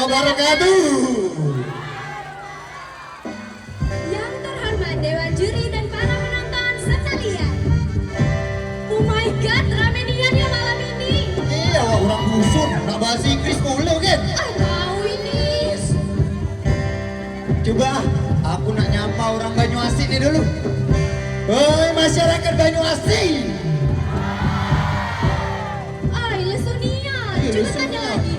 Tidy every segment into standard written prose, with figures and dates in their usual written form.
wabarakatuh. Yang terhormat Dewan Juri dan para penonton sekalian. Oh my god, rame nian ya malam ini. Iya, wah, orang dusun, nak bahasa Inggris mulu kan? Ah, tahu ini. Coba aku nak nyapa orang Banyuasin ini dulu. Hei masyarakat Banyuasin. Ay, lesu nian. Iya, Coba lesu tanya nian. lagi.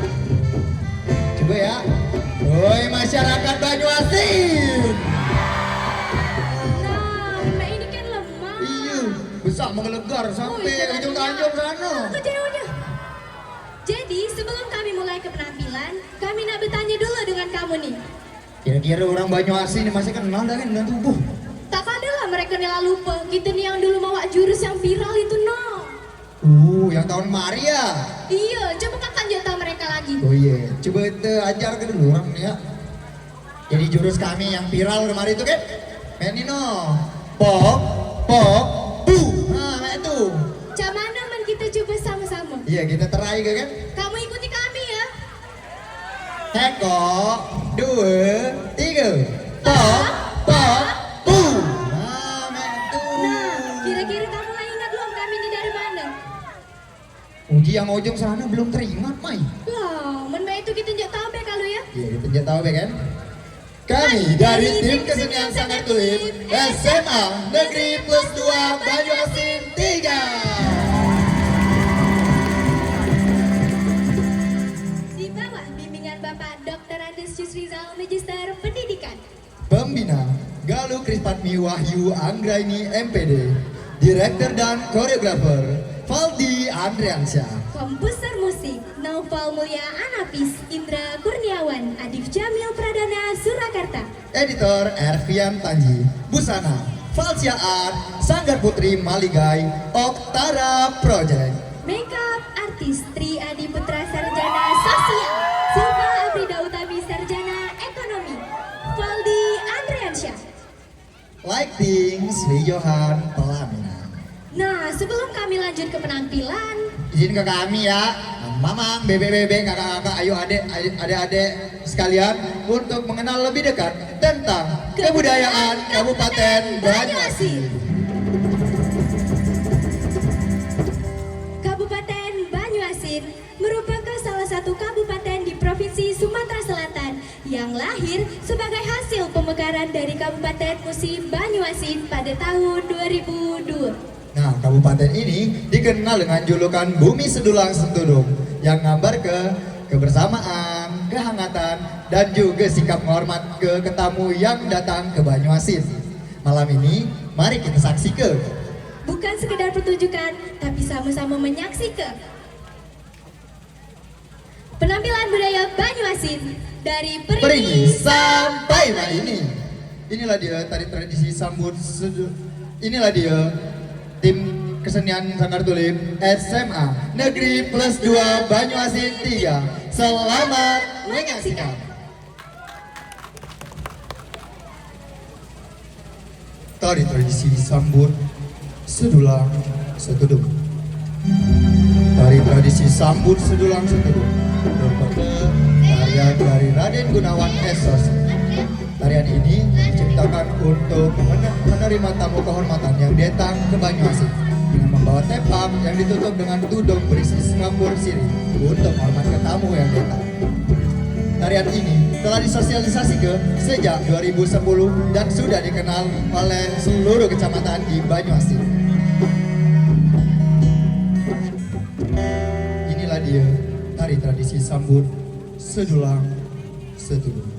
Coba ya. Hei masyarakat Banyuasin. Nah, Mbak ini kan lemah. Iya, besar menggelegar sampai jangan ujung nian. Tanjung sana. Udah. Jadi, sebelum kami mulai ke penampilan, kami nak bertanya dulu dengan kamu nih. Kira-kira orang Banyuasin ini masih kenal dah kan dengan tubuh? Tak adalah mereka nila lupa. Kita nih yang dulu bawa jurus yang viral itu, no. Yang tahun Maria. Iya, coba kakak tahu mereka lagi. Oh iya, coba kita ajar ke dulu orang nih ya. Jadi jurus kami yang viral kemarin itu kan, main ini no, pop, bu. Nah, main itu. Cak mana man kita coba sama-sama. Iya, kita terai kan? Kamu ikuti kami ya. Seko, dua, tiga, pop, bu. Nah, main itu. Nah, kira-kira kamu lah ingat belum kami ini dari mana? Uji yang ujung sana belum teringat, Mai. Lah, men itu kita nggak tahu be kalau ya. Iya, kita tidak tahu kan? Kami dari tim kesenian sangat tulip SMA Negeri Plus 2 Banyuasin 3. Di bawah bimbingan Bapak Dr. Andes Rizal Magister Pendidikan. Pembina Galuh Krispatmi Wahyu Anggraini MPD. Direktur dan koreografer Valdi Andriansyah. Komposer musik Naufal Mulya Anapis, Indra Kurniawan, Adif Jamil Pradana Surakarta. Editor Ervian Tanji. Busana Falsia Art Sanggar Putri Maligai Oktara Project. Makeup artis Tri Adi Putra Sarjana Sosial, Silva Afrida Utami Sarjana Ekonomi, Valdi Andriansyah. Lighting Sri Johan Pelaminan. Nah, sebelum kami lanjut ke penampilan, Izin ke kami ya, mamang, bebe-bebe, kakak-kakak, ayo adik-adik sekalian untuk mengenal lebih dekat tentang kebudayaan Kabupaten Banyuasin. Kabupaten Banyuasin merupakan salah satu kabupaten di Provinsi Sumatera Selatan yang lahir sebagai hasil pemekaran dari Kabupaten Musi Banyuasin pada tahun 2002. Nah, kabupaten ini dikenal dengan julukan Bumi Sedulang Sentudung yang gambar ke kebersamaan, kehangatan, dan juga sikap menghormat ke tamu yang datang ke Banyuasin. Malam ini, mari kita saksikan. Bukan sekedar pertunjukan, tapi sama-sama menyaksikan penampilan budaya Banyuasin dari Perini sampai ini. Inilah dia tari tradisi sambut inilah dia tim kesenian Sanggar Tulip SMA Negeri Plus 2 Banyuasin 3. Selamat menyaksikan. Tari tradisi sambut sedulang setudung. Tari tradisi sambut sedulang setudung merupakan tarian dari Raden Gunawan Esos. Tarian ini diciptakan untuk menerima tamu kehormatan yang datang ke Banyuasin dengan membawa tepak yang ditutup dengan tudung berisi singapur sirih untuk menghormat ke tamu yang datang. Tarian ini telah disosialisasikan sejak 2010 dan sudah dikenal oleh seluruh kecamatan di Banyuasin. Inilah dia tari tradisi sambut sedulang setudung.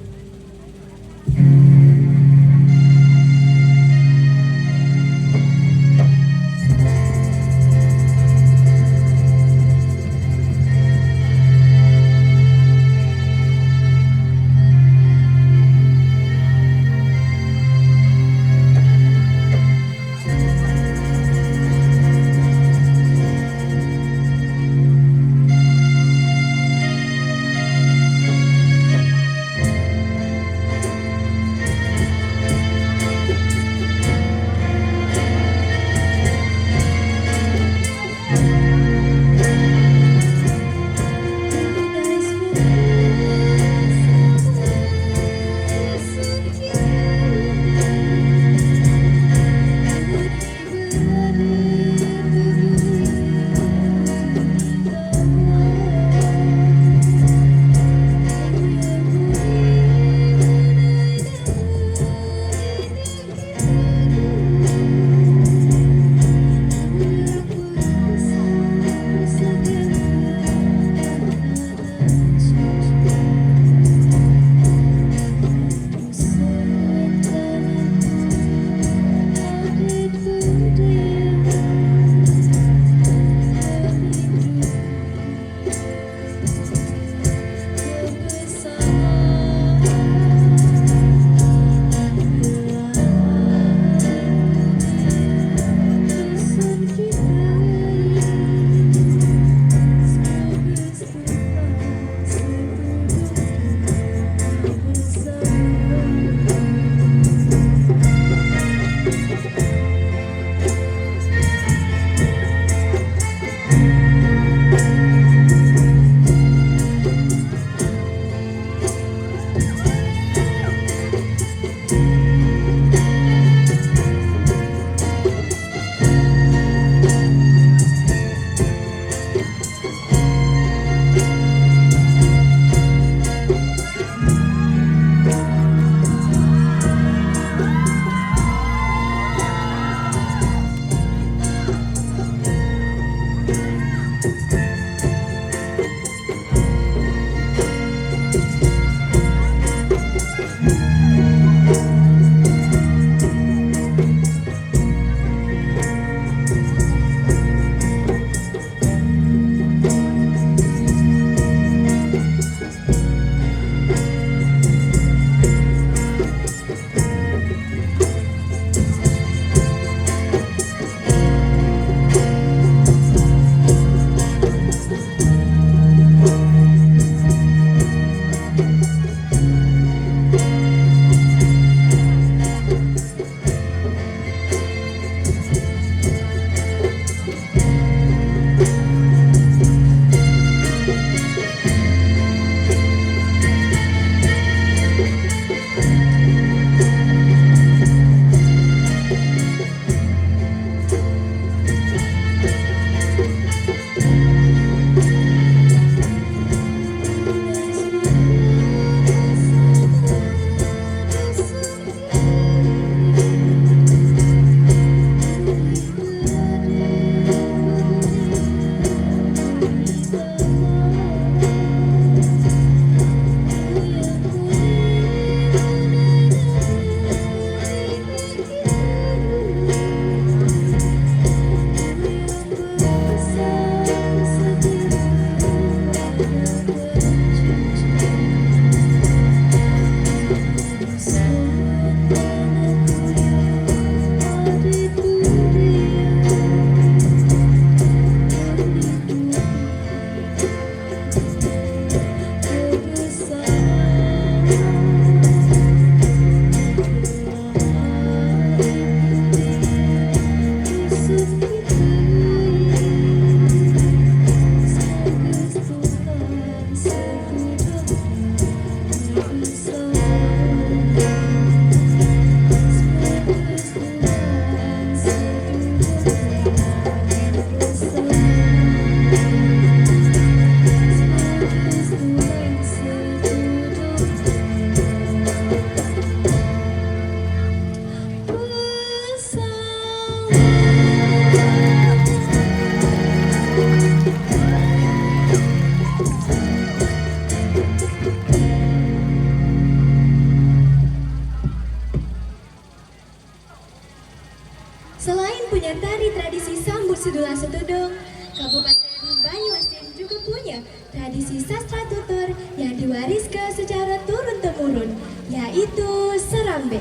Selain punya tari tradisi sambut sedulang setudung, Kabupaten Banyuasin juga punya tradisi sastra tutur yang diwariskan secara turun-temurun, yaitu serambe.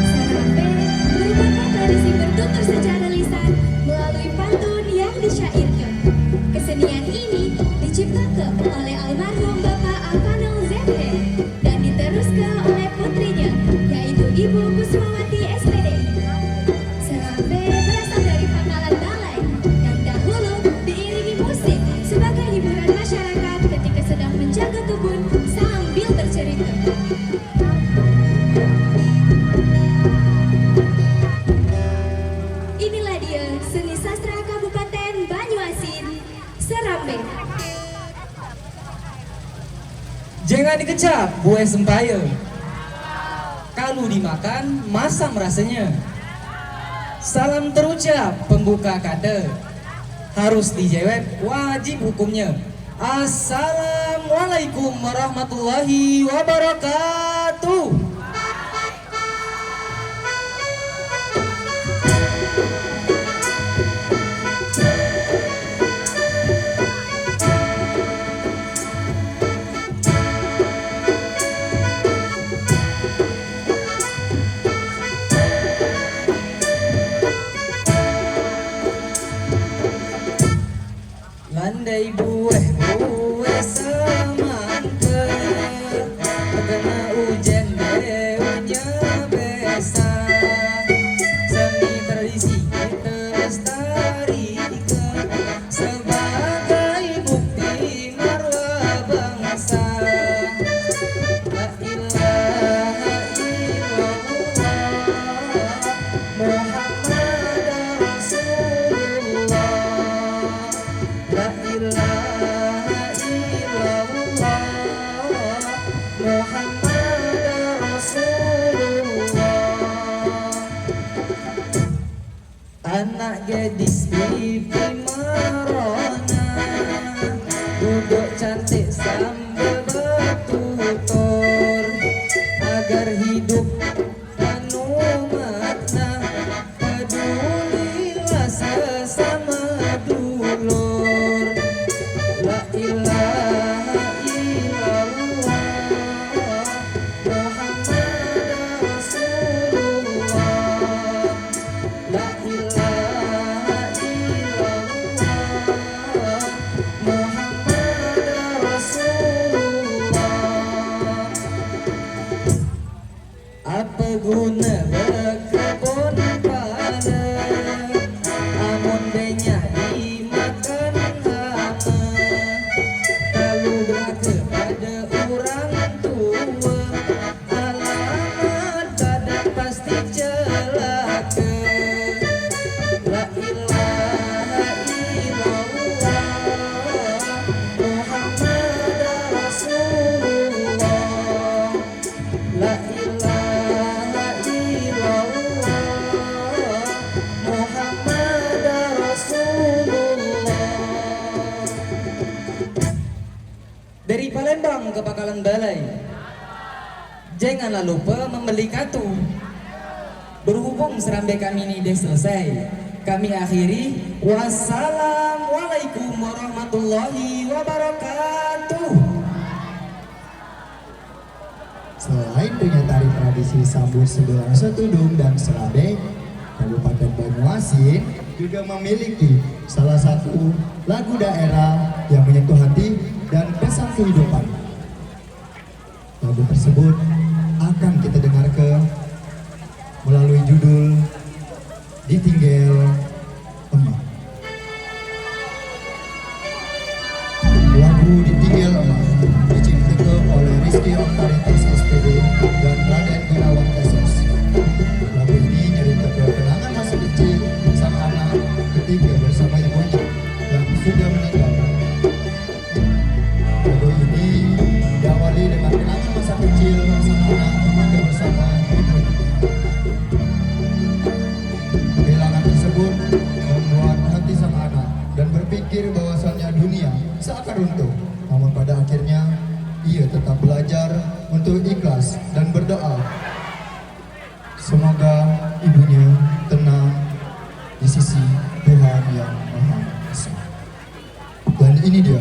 Serambe merupakan tradisi bertutur secara lisan melalui pantun yang disyairkan. Kesenian ini diciptakan oleh almarhum Bapak Apanel Zebhe dan diteruskan oleh putrinya, yaitu Ibu Kusmawati SPD. Serambe berasal dari pangkalan balai yang dahulu diiringi musik sebagai hiburan masyarakat ketika sedang menjaga kebun sambil bercerita. Inilah dia seni sastra Kabupaten Banyuasin, serambe. Jangan dikecap, buah sempaya. Kalau dimakan, masam rasanya. Salam terucap, pembuka kata. Harus dijawab, wajib hukumnya. Assalamualaikum warahmatullahi wabarakatuh. Landai buah semangka, kena hujan daunnya basah. Seni tradisi kita lestarikan sebagai bukti marwah bangsa. La ilaha illallah Muhammad Rasulullah. La ilaha illallah Muhammad Rasulullah. Anak gadis pipi marona, duduk cantik sambil bertutur, agar hidup penuh makna, pedulilah sesama dulur. La ilaha illallah Muhammad Rasulullah. La ilaha illallah Muhammad Rasulullah. Apa guna berkebun pala, amun banyak dimakan hama. Kalau durhaka pada orang tua, alamat badan pasti celaka. La ilaha illallah Muhammad Rasulullah. La ilaha illallah Muhammad Rasulullah. Dari Palembang ke Pangkalan Balai, janganlah lupa membeli kartu. Berhubung serambi kami ini sudah selesai, kami akhiri. Wassalamualaikum warahmatullahi wabarakatuh. Selain punya tari tradisi sambut sedulang setudung dan serambe, Kabupaten Banyuasin juga memiliki salah satu lagu daerah yang menyentuh hati dan pesan kehidupan. Lagu tersebut akan kita dengarkan melalui judul Ditinggal Emak. Lagu Ditinggal Emak diciptakan oleh Rizky Oktaritas SPD dan Raden Gunawan Esos. Lagu ini nyeritakan kenangan masa kecil sang anak ketika bersama ibunya yang sudah meninggal. Lagu ini diawali dengan kenangan masa kecil sang anak ketika bersama ibunya. Kehilangan tersebut membuat hati sang anak dan berpikir bahwasannya dunia seakan runtuh. Namun pada akhirnya ia tetap belajar untuk ikhlas dan berdoa. Semoga ibunya sisi Tuhan yang Maha Esa. Dan ini dia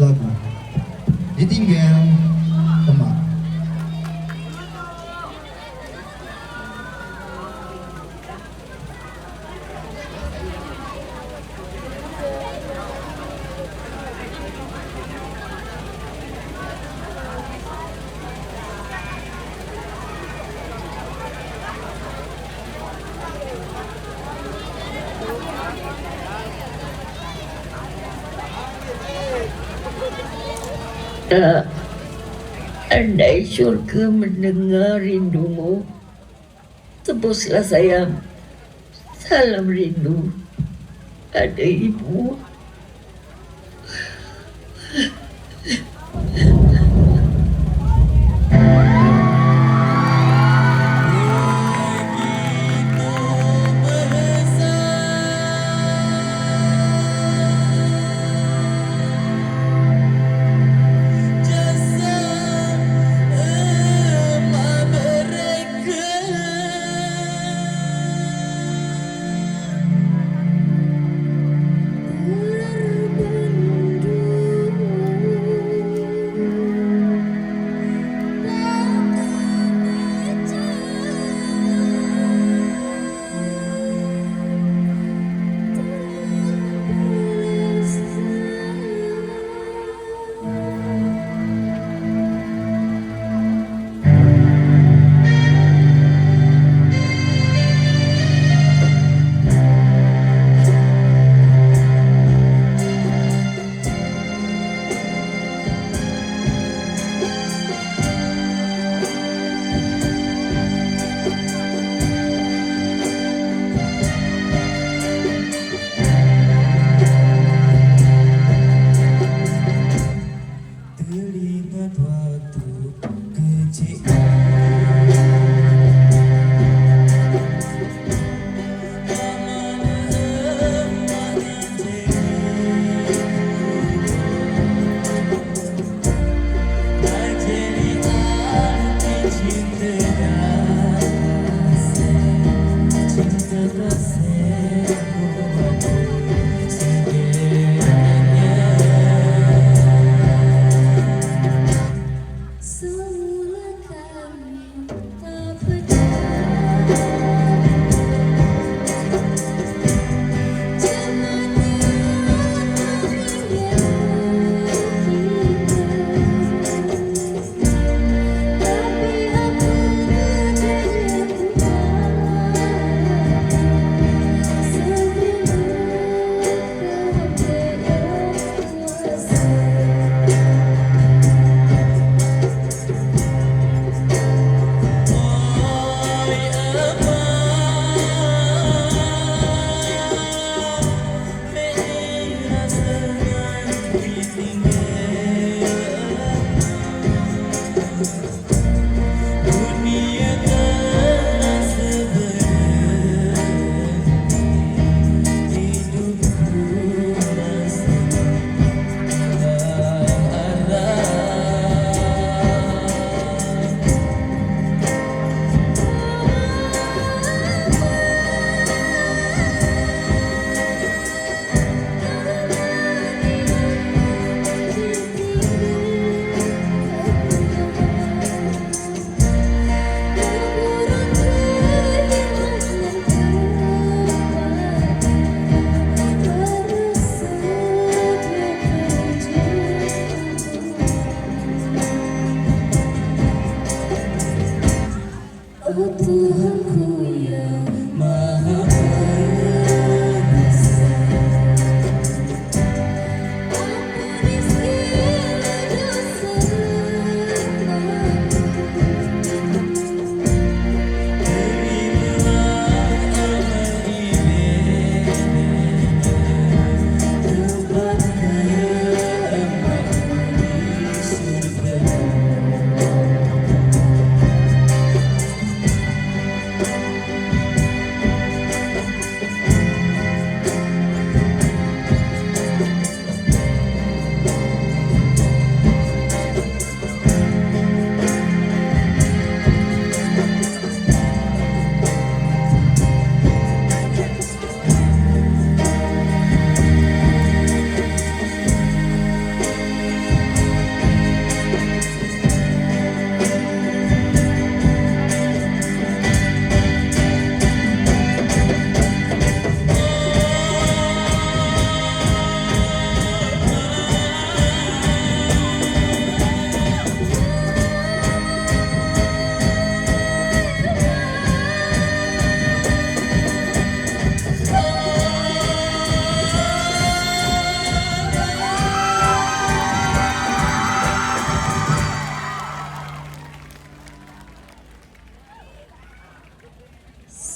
lagu Ditinggal Teman. Andai surga mendengar rindumu, tebuslah sayang, salam rindu, ada ibu.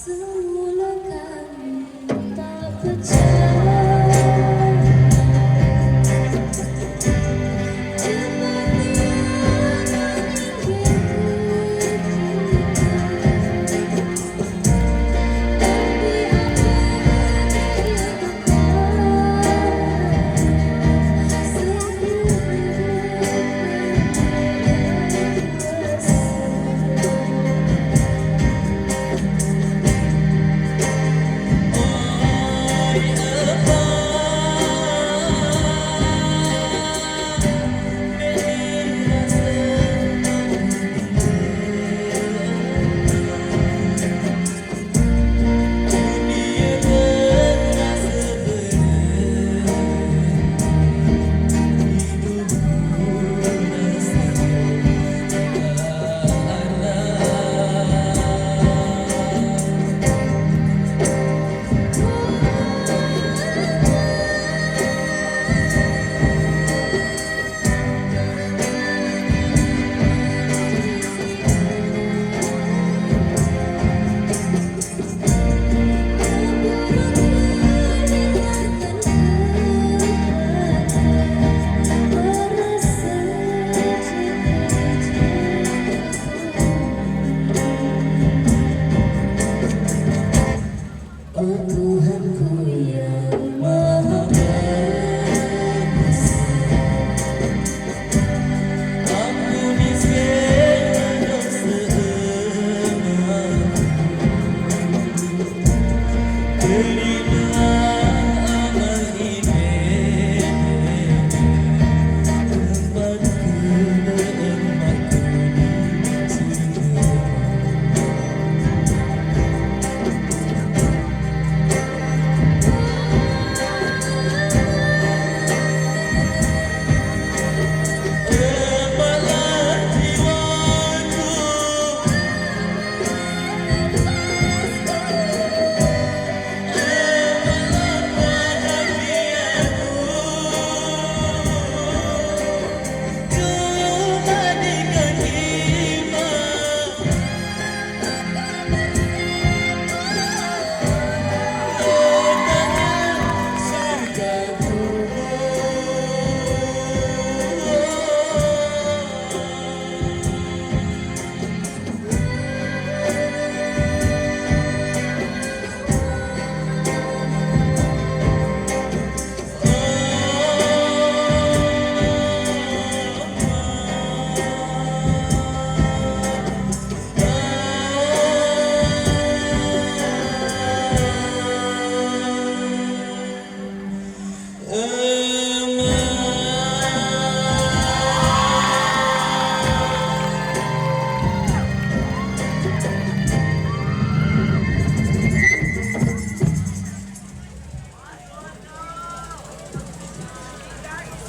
Semula kami tak percaya.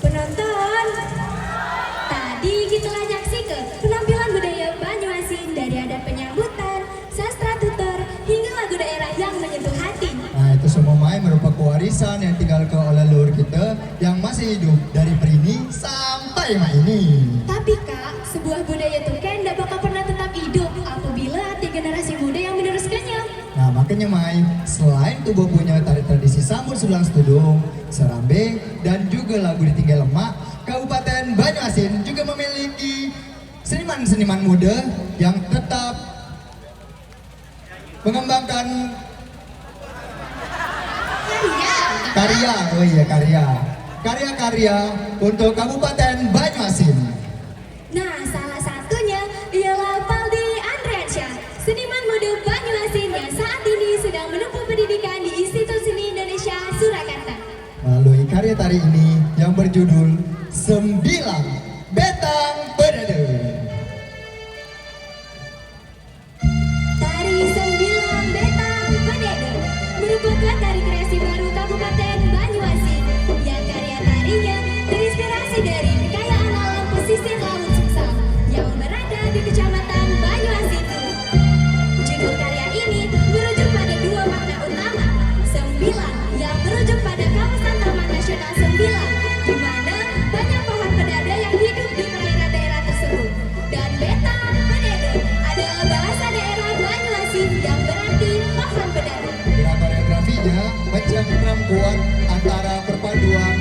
Penonton, tadi kita menyaksikan penampilan budaya Banyuasin dari adat penyambutan, sastra tutur, hingga lagu daerah yang menyentuh hati. Nah, itu semua merupakan warisan yang ditinggalkan oleh leluhur kita yang masih hidup dari Perini sampai ini. Tapi kak, sebuah budaya itu kan tidak bakal pernah tetap hidup apabila ada generasi muda yang meneruskannya. Nah, makanya Mai, selain tubuh punya tari tradisi Sambur Sudulang Setudung, Serambe, dan juga lagu Ditinggal Lemak, Kabupaten Banyuasin juga memiliki seniman-seniman muda yang tetap mengembangkan karya untuk Kabupaten Banyuasin. Nah, salah satunya ialah Paldi Andriansyah, seniman muda Banyuasin yang saat ini sedang menempuh pendidikan di Institut Seni Indonesia Surakarta. Melalui karya tari ini yang berjudul Sembilan Betang Bedede. Tari Sembilan Betang Bedede merupakan tari kreasi baru Kabupaten Banyuasin yang karya tarinya terinspirasi dari kekayaan alam pesisir Laut Suksa yang berada di Kecamatan Banyuasin. Judul karya ini merujuk pada dua makna utama. Sembilan yang merujuk pada kawasan Taman Nasional Sembilan, di mana banyak pohon bedada yang hidup di perairan daerah tersebut. Dan Betang Bedede adalah bahasa daerah Banyuasin yang berarti pohon kuat antara perpaduan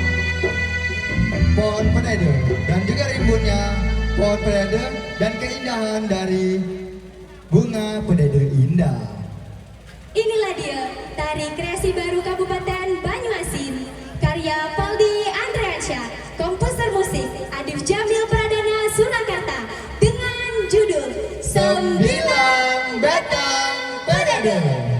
pohon penede dan juga rimbunnya pohon penede dan keindahan dari bunga penede indah. Inilah dia tari kreasi baru Kabupaten Banyuasin, karya Paldi Andreansyah, komposer musik Adif Jamil Pradana Surakarta, dengan judul Sembilan Batang Penede.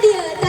Stadion.